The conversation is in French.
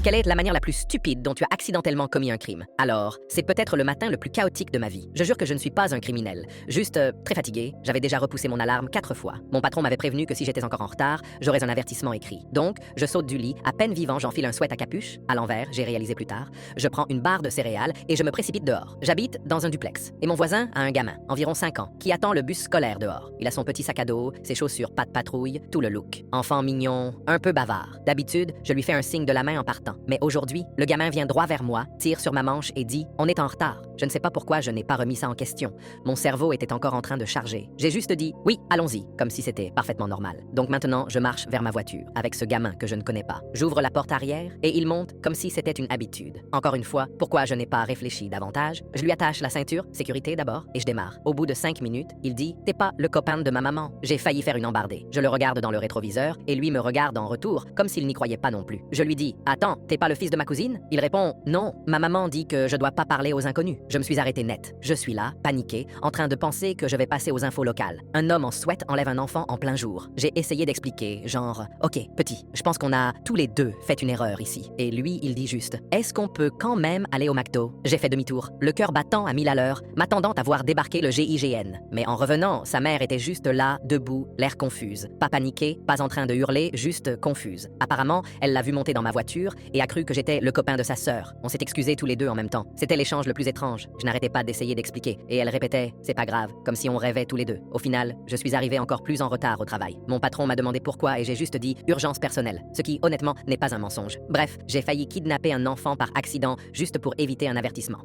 Quelle est la manière la plus stupide dont tu as accidentellement commis un crime? Alors, c'est peut-être le matin le plus chaotique de ma vie. Je jure que je ne suis pas un criminel. Juste très fatigué, j'avais déjà repoussé mon alarme 4 fois. Mon patron m'avait prévenu que si j'étais encore en retard, j'aurais un avertissement écrit. Donc, je saute du lit, à peine vivant, j'enfile un sweat à capuche, à l'envers, j'ai réalisé plus tard. Je prends une barre de céréales et je me précipite dehors. J'habite dans un duplex. Et mon voisin a un gamin, environ 5 ans, qui attend le bus scolaire dehors. Il a son petit sac à dos, ses chaussures pas de patrouille, tout le look. Enfant mignon, un peu bavard. D'habitude, je lui fais un signe de la main en partant. Mais aujourd'hui, le gamin vient droit vers moi, tire sur ma manche et dit « On est en retard ». Je ne sais pas pourquoi je n'ai pas remis ça en question. Mon cerveau était encore en train de charger. J'ai juste dit « Oui, allons-y », comme si c'était parfaitement normal. Donc maintenant, je marche vers ma voiture, avec ce gamin que je ne connais pas. J'ouvre la porte arrière et il monte comme si c'était une habitude. Encore une fois, pourquoi je n'ai pas réfléchi davantage? Je lui attache la ceinture, sécurité d'abord, et je démarre. Au bout de 5 minutes, il dit « T'es pas le copain de ma maman ». J'ai failli faire une embardée. Je le regarde dans le rétroviseur et lui me regarde en retour, comme s'il n'y croyait pas non plus. Je lui dis « Attends, t'es pas le fils de ma cousine ?» Il répond « Non, ma maman dit que je dois pas parler aux inconnus ». Je me suis arrêté net. Je suis là, paniqué, en train de penser que je vais passer aux infos locales. Un homme en sweat enlève un enfant en plein jour. J'ai essayé d'expliquer, genre « Ok, petit, je pense qu'on a tous les deux fait une erreur ici. » Et lui, il dit juste « Est-ce qu'on peut quand même aller au McDo ?» J'ai fait demi-tour, le cœur battant à 1000 à l'heure, m'attendant à voir débarquer le GIGN. Mais en revenant, sa mère était juste là, debout, l'air confuse. Pas paniquée, pas en train de hurler, juste confuse. Apparemment, elle l'a vu monter dans ma voiture et a cru que j'étais le copain de sa sœur. On s'est excusés tous les deux en même temps. C'était l'échange le plus étrange. Je n'arrêtais pas d'essayer d'expliquer. Et elle répétait « C'est pas grave », comme si on rêvait tous les deux. Au final, je suis arrivé encore plus en retard au travail. Mon patron m'a demandé pourquoi et j'ai juste dit « Urgence personnelle », ce qui, honnêtement, n'est pas un mensonge. Bref, j'ai failli kidnapper un enfant par accident juste pour éviter un avertissement.